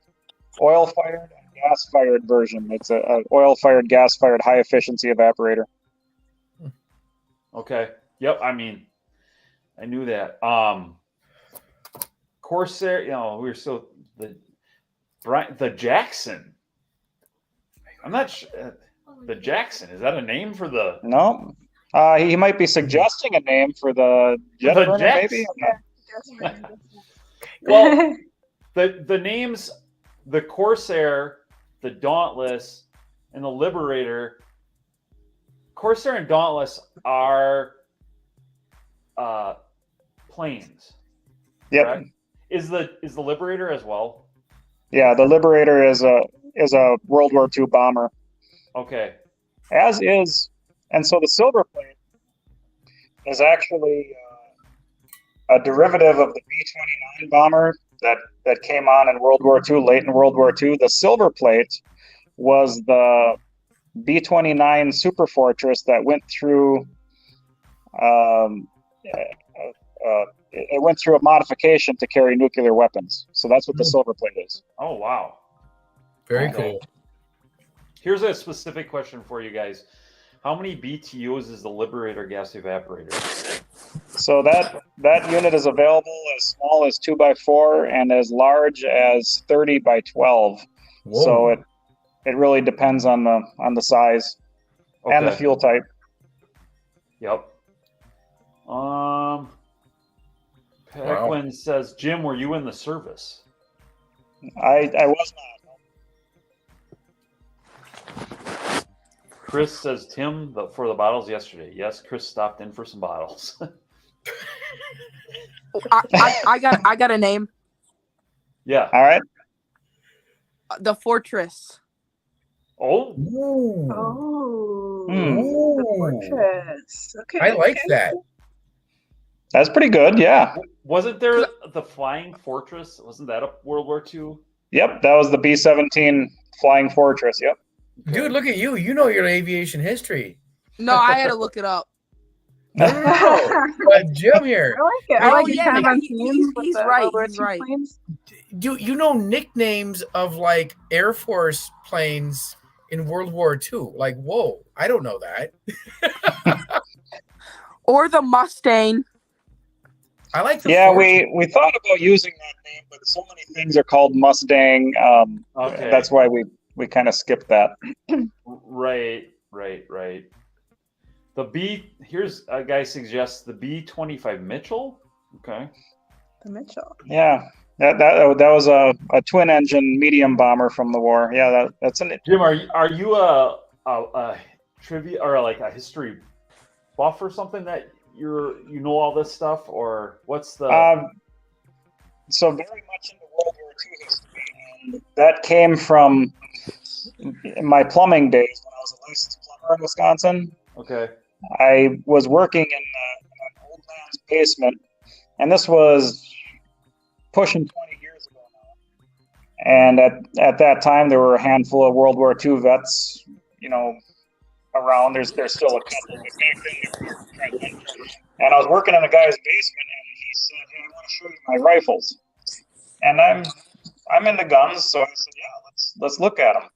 oil-fired and gas-fired version. It's a oil-fired, gas-fired, high-efficiency evaporator. Okay. Yep. I mean, I knew that. Corsair. We were still the Jackson. I'm not sure. The Jackson, is that a name for the? No. He might be suggesting a name for the jet burner, maybe. Well, the names, the Corsair, the Dauntless, and the Liberator. Corsair and Dauntless are planes. Yep. Correct? Is the Liberator as well? Yeah, the Liberator is a World War II bomber. Okay. As is, and so the silver plate is actually a derivative of the B-29 bomber that came on in World War II, late in World War II. The silver plate was the B-29 Super Fortress that went through. It went through a modification to carry nuclear weapons. So that's what the silver plate is. Oh wow! Very cool. Here's a specific question for you guys. How many BTUs is the Liberator gas evaporator? So that unit is available as small as 2x4 and as large as 30x12. Whoa. So it really depends on the size and the fuel type. Yep. Pequin says, Jim, were you in the service? I was not. Chris says, Tim, for the bottles yesterday. Yes, Chris stopped in for some bottles. I got a name. Yeah. All right. The Fortress. Oh. Oh. The Fortress. Okay. I like that. That's pretty good. Yeah. Wasn't there the Flying Fortress? Wasn't that a World War II? Yep. That was the B-17 Flying Fortress. Yep. Okay. Dude, look at you. You know your aviation history. No, I had to look it up. No. Jim here. I like it. I like it. yeah, Kind of he's right. He's right. Do you know nicknames of like Air Force planes in World War II? Like, whoa, I don't know that. Or the Mustang. I like the Fortress. we thought about using that name, but so many things are called Mustang. Okay. That's why we kind of skipped that. Right. Here's a guy suggests the B-25 Mitchell. Okay. The Mitchell. Yeah. That was a twin engine medium bomber from the war. Yeah, that's an. Jim, are you a trivia or like a history buff or something that you know all this stuff, or what's the? So very much into World War II history, and that came from my plumbing days when I was a licensed plumber in Wisconsin. Okay. I was working in an old man's basement, and this was pushing 20 years ago now. And at that time, there were a handful of World War II vets, around. There's still a couple, but back then, and I was working in a guy's basement, and he said, "Hey, I want to show you my rifles." And I'm into guns, so I said, "Yeah, let's look at them."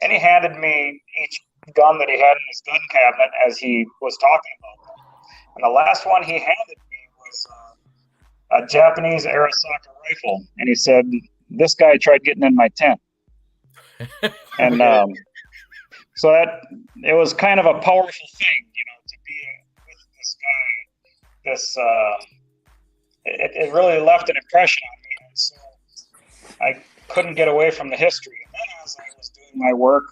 And he handed me each gun that he had in his gun cabinet as he was talking about them. And the last one he handed me was a Japanese Arisaka rifle, and he said, "This guy tried getting in my tent." And so it was kind of a powerful thing, to be with this guy. It really left an impression on me, and so I couldn't get away from the history. And then as I was doing my work,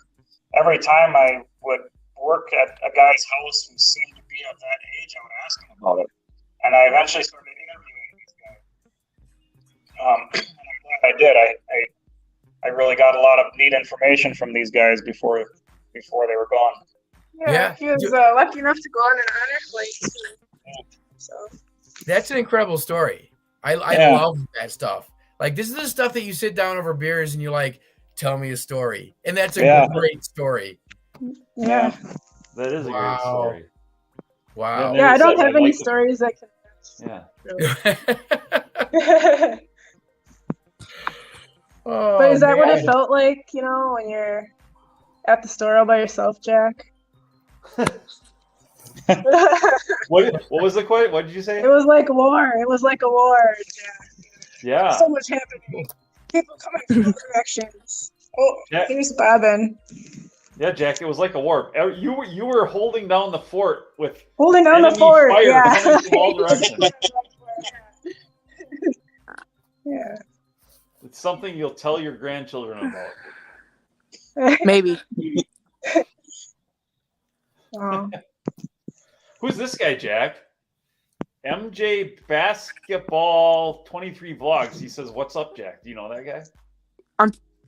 every time I would work at a guy's house who seemed to be of that age, I would ask him about it. And I eventually started interviewing these I'm glad I did. I really got a lot of neat information from these guys before they were gone. Yeah, he was lucky enough to go on an honor flight too. So That's an incredible story. I love that stuff. Like, this is the stuff that you sit down over beers and you're like, tell me a story. And that's a great story. yeah. That is a great story. Wow. Yeah, I don't says, have any stories I can Yeah. Oh, But is that what man. it felt like, when you're at the store all by yourself, Jack? What was the quote? What did you say? It was like war. It was like a war, Jack. Yeah. So much happening. People coming from all directions. Oh, Yeah. here's Bobbin. Yeah, Jack, it was like a war. You were holding down the fort with Holding down the enemy fort. fire Yeah. coming from all directions. Yeah. It's something you'll tell your grandchildren about. Maybe. Oh. Who's this guy, Jack? MJ Basketball 23 Vlogs. He says, "What's up, Jack?" Do you know that guy?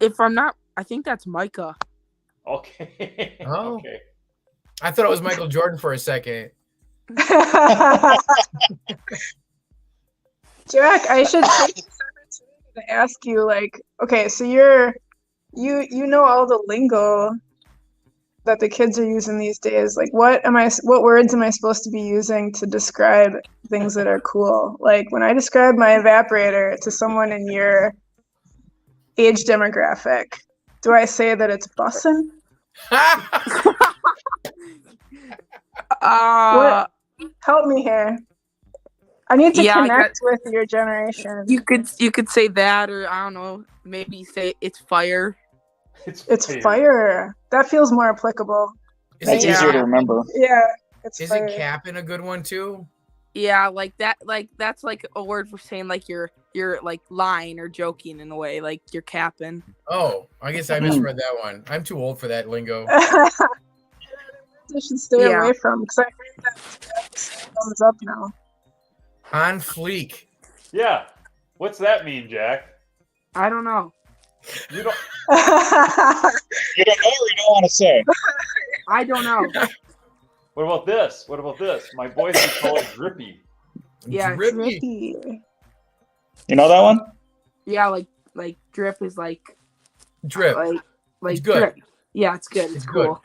If I'm not, I think that's Micah. Okay. Oh. Okay. I thought it was Michael Jordan for a second. Jack, I should take this opportunity to ask you, like, okay, so you know all the lingo that the kids are using these days. Like, what words am I supposed to be using to describe things that are cool? Like, when I describe my evaporator to someone in your age demographic, do I say that it's bussin'? What? Help me here. I need to connect with your generation. You could say that, or I don't know, maybe say it's fire. It's fire. That feels more applicable. That's easier to remember. Yeah. Isn't capping a good one too? Yeah, like that. Like that's like a word for saying like you're like lying or joking in a way, like you're capping. Oh, I guess I misread that one. I'm too old for that lingo. I should stay away from because I heard that thumbs up now. On fleek. Yeah. What's that mean, Jack? I don't know. You don't. You don't know, or you don't want to say? I don't know. What about this? What about this? My boys would call it drippy. Yeah, Drippy. You know that one? Yeah, like drip is like Drip. Like it's good. Drip. Yeah, it's good. It's good. cool.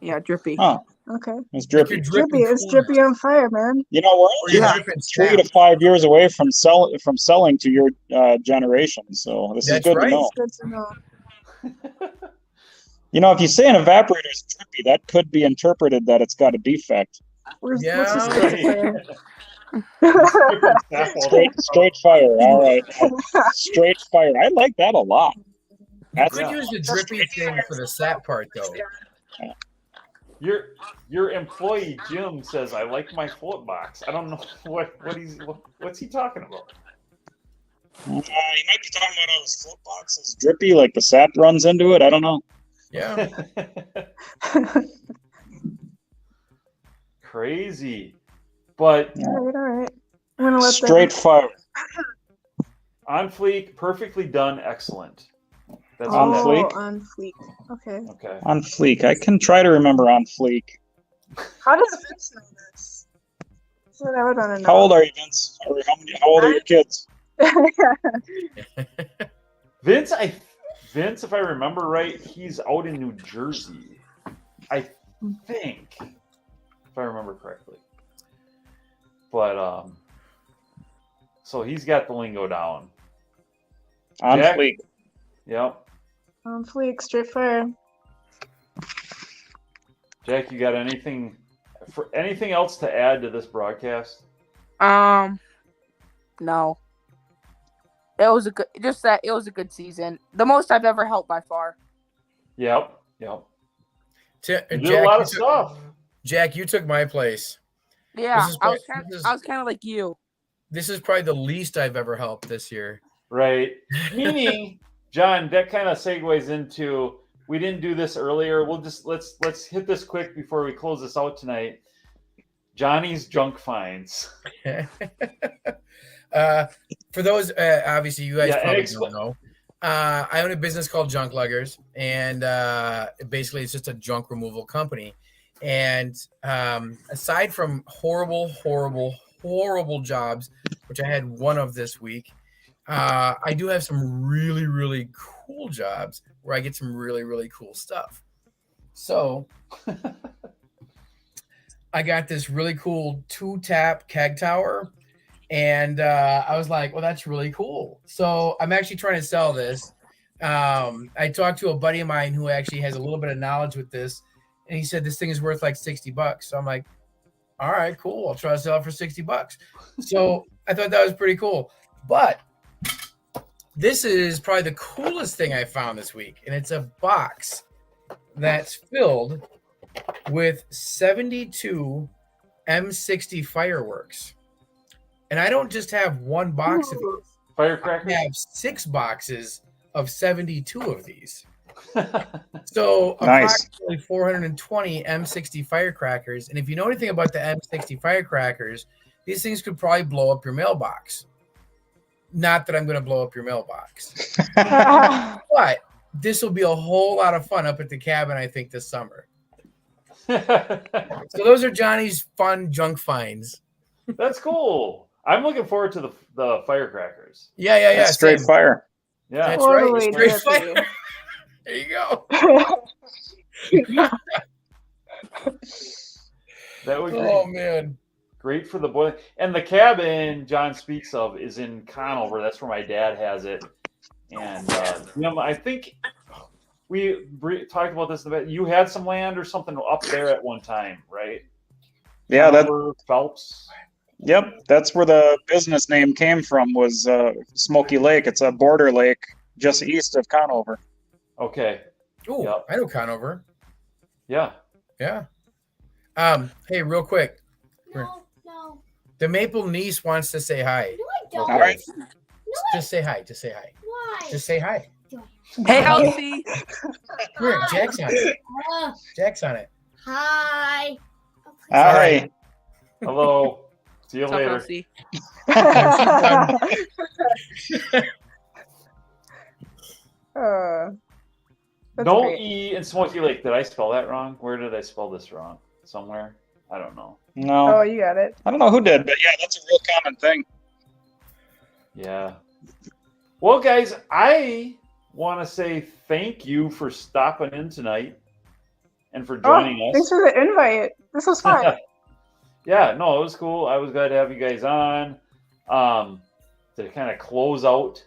Yeah, drippy. Huh. Okay. It's drippy. Drippy. It's drippy on fire, man. You know, we're only 3 to 5 years away from selling to your generation. So this is good to know. It's good to know. You know, if you say an evaporator is drippy, that could be interpreted that it's got a defect. What's Yeah. Straight fire. All right. Straight fire. I like that a lot. You could use the drippy thing for the sap part, though. Your employee Jim says, "I like my float box." I don't know what's he talking about. He might be talking about all his float boxes drippy, like the sap runs into it. I don't know. Yeah. Crazy, but all right. I'm gonna let straight fire. On fleek, perfectly done, excellent. That's on what fleek. On fleek. Okay. Okay. On fleek. I can try to remember on fleek. How does Vince know this? That's what I would want to know. How old are you, Vince? Or how old are your kids? Vince, if I remember right, he's out in New Jersey. I think, if I remember correctly. But so he's got the lingo down. On Jack? fleek. Yep. On fleek, straight fire. Jack, you got anything else to add to this broadcast? No. It was a good season. The most I've ever helped by far. Yep. You did a lot of stuff. Jack, you took my place. Yeah, I was kind of like you. This is probably the least I've ever helped this year. Right. Meaning, John, that kind of segues into, we didn't do this earlier. We'll just let's hit this quick before we close this out tonight. Johnny's junk finds. For those, obviously, you guys Yeah, probably don't know. I own a business called Junk Luggers, and basically, it's just a junk removal company. And aside from horrible jobs, which I had one of this week, I do have some really, really cool jobs where I get some really, really cool stuff. So I got this really cool 2-tap keg tower. And I was like, well, that's really cool. So I'm actually trying to sell this. I talked to a buddy of mine who actually has a little bit of knowledge with this. And he said this thing is worth like $60. So I'm like, all right, cool. I'll try to sell it for $60. So I thought that was pretty cool. But this is probably the coolest thing I found this week. And it's a box that's filled with 72 M60 fireworks. And I don't just have one box of these. Firecrackers? I have 6 boxes of 72 of these. So Nice. approximately 420 M60 firecrackers. And if you know anything about the M60 firecrackers, these things could probably blow up your mailbox. Not that I'm going to blow up your mailbox. But this will be a whole lot of fun up at the cabin, I think, this summer. So those are Johnny's fun junk finds. That's cool. I'm looking forward to the firecrackers. Yeah. Straight fire. Yeah. That's Totally right. Straight trippy. fire. There you go. That would be Oh, man. great for the boy. And the cabin John speaks of is in Conover. That's where my dad has it. And I think we talked about this a bit. You had some land or something up there at one time, right? Yeah, Conover, Phelps. Yep, that's where the business name came from, was Smoky Lake. It's a border lake just east of Conover. Okay. Oh, Yep. I know Conover. Yeah. Yeah. Hey, real quick. No. The Maple niece wants to say hi. No, I don't. All right. Just say hi. Why? Just say hi. Hey, Elsie. Come here, Jack's on it. Uh, Jack's on it. hi. All right. Hello. See you What's up, later. Elsie? That's No great. E in Smoky Lake. Did I spell that wrong? Where did I spell this wrong? Somewhere? I don't know. No, Oh, you got it. I don't know who did, but yeah, that's a real common thing. Yeah. Well, guys, I want to say thank you for stopping in tonight and for joining us. Thanks for the invite. This was fun. Yeah, no, it was cool. I was glad to have you guys on to kind of close out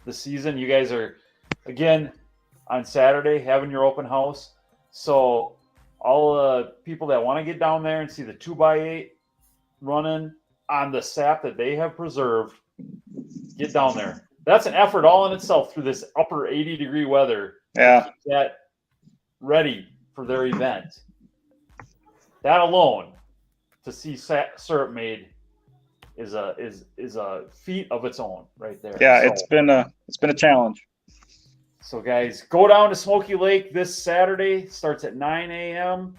the season. You guys are, again, on Saturday having your open house. So all the people that want to get down there and see the 2x8 running on the sap that they have preserved, get down there. That's an effort all in itself through this upper 80-degree weather. Yeah. To keep that ready for their event. That alone, to see syrup made, is a feat of its own right there. Yeah, So- it's been a challenge. So, guys, go down to Smoky Lake this Saturday. Starts at 9 a.m.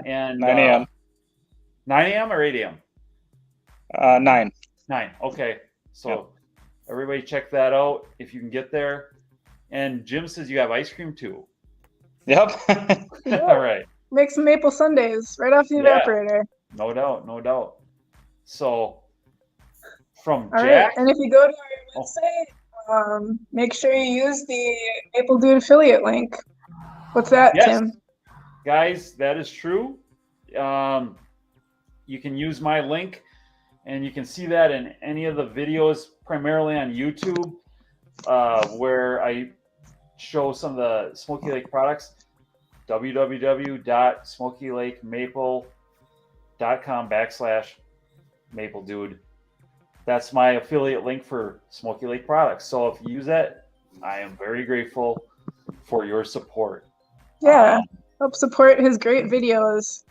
and 9 a.m. 9 a.m. or 8 a.m. 9. 9. Okay. So, Yep. Everybody check that out if you can get there. And Jim says you have ice cream too. Yep. All right. Make some maple sundaes right off the Yeah. evaporator. No doubt. So, from All right. Jack. And if you go to our website, make sure you use the Maple Dude affiliate link. What's that, Yes. Tim? Guys, that is true. You can use my link, and you can see that in any of the videos, primarily on YouTube, where I show some of the Smoky Lake products. www.smokylakemaple.com/Maple Dude. That's my affiliate link for Smoky Lake products. So if you use that, I am very grateful for your support. Yeah. Help support his great videos.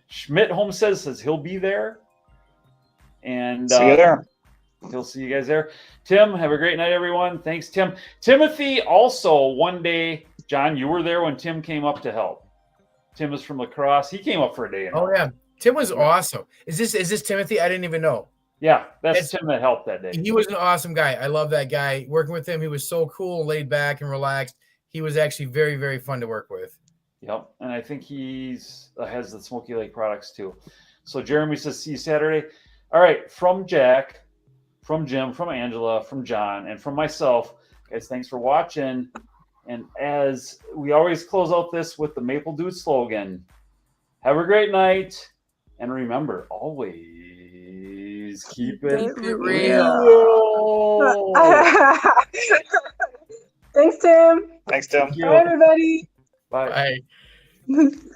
Schmidt Home says he'll be there. And See you there. he'll see you guys there. Tim, have a great night, everyone. Thanks, Tim. Timothy, also one day, John, you were there when Tim came up to help. Tim is from La Crosse. He came up for a day. Oh yeah, Tim was awesome. Is this Timothy? I didn't even know. Yeah, that's It's- Tim that helped that day. He was an awesome guy. I love that guy. Working with him, he was so cool, laid back, and relaxed. He was actually very, very fun to work with. Yep, and I think he's has the Smoky Lake products too. So Jeremy says, "See you Saturday." All right, from Jack, from Jim, from Angela, from John, and from myself, guys. Thanks for watching. And as we always close out this with the Maple Dude slogan, have a great night, and remember, always keep it real. Thanks, Tim. Thanks, Tim. Thank you. Bye, everybody. Bye. Bye.